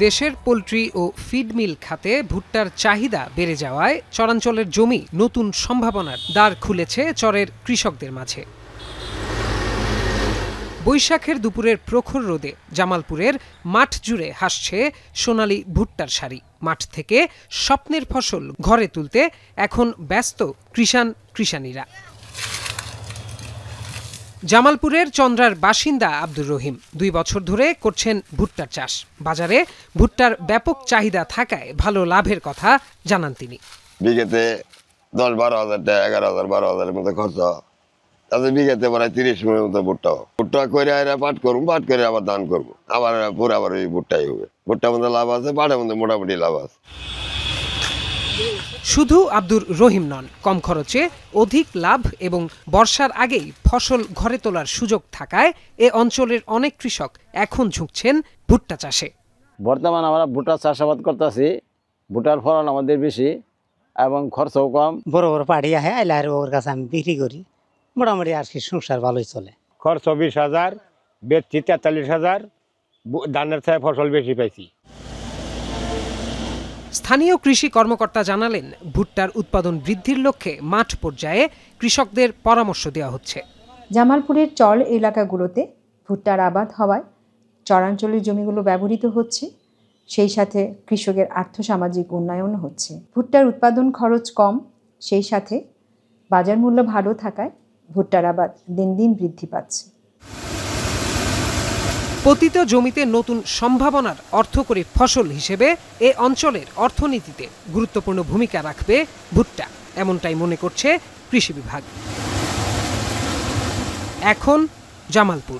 দেশের পোল্ট্রি ও feed mill খাতে ভুট্টার চাহিদা বেড়ে যাওয়ায় চরাঞ্চলের জমি নতুন সম্ভাবনার দ্বার খুলেছে চরের কৃষকদের মাঝে। বৈশাখের দুপুরের প্রখর রোদে জামালপুরের মাঠ জুড়ে হাসছে সোনালী ভুট্টার সারি। মাঠ থেকে স্বপ্নের ফসল ঘরে তুলতে এখন ব্যস্ত কৃষানীরা। জামালপুরের চন্দ্রার বাসিন্দা আব্দুর রহিম 2 বছর ধরে করছেন ভুট্টার চাষ। বাজারে ভুট্টার ব্যাপক চাহিদা থাকায় ভালো লাভের কথা জানান তিনি। বিঘেতে 10-12 হাজার টাকা, 11,000-12,000 মতো খরচ, তাদের বিঘেতে প্রায় 30 মনের মতো ভুট্টা করে পাট করবো, পাট করে আবার ধান করবো, আবার ওই ভুট্টাই হবে। ভুট্টার মধ্যে লাভ আছে, পাটের মধ্যে মোটামুটি লাভ আছে। শুধু আব্দুর রহিম নন, কম খরচে অধিক লাভ এবং বর্ষার আগেই ফসল ঘরে তোলার সুযোগ থাকায় এ অঞ্চলের অনেক কৃষক এখন ঝুঁকছেন ভুট্টা চাষে। বর্তমানে আমরা ভুট্টা চাষাবাদ করতেছি। ভুট্টার ফলন আমাদের বেশি এবং খরচও কম। বড় বড় পাড়ি আহে আইলার ওর কাছে আমি বিক্রি করি, মোটামুটি আর কি সংসার ভালোই চলে। খরচ 20,000, বেচছি 43,000, ধানের চেয়ে ফসল বেশি পাইছি। স্থানীয় কৃষি কর্মকর্তা জানালেন, ভুট্টার উৎপাদন বৃদ্ধির লক্ষ্যে মাঠ পর্যায়ে কৃষকদের পরামর্শ দেওয়া হচ্ছে। জামালপুরের চর এলাকাগুলোতে ভুট্টার আবাদ হওয়ায় চরাঞ্চলের জমিগুলো ব্যবহৃত হচ্ছে, সেই সাথে কৃষকের আর্থসামাজিক উন্নয়নও হচ্ছে। ভুট্টার উৎপাদন খরচ কম, সেই সাথে বাজার মূল্য ভালো থাকায় ভুট্টার আবাদ দিন দিন বৃদ্ধি পাচ্ছে। পতিত জমিতে নতুন সম্ভাবনার অর্থকরী ফসল হিসেবে এ অঞ্চলের অর্থনীতিতে গুরুত্বপূর্ণ ভূমিকা রাখবে ভুট্টা, এমনটাই মনে করছে কৃষি বিভাগ। এখন জামালপুর।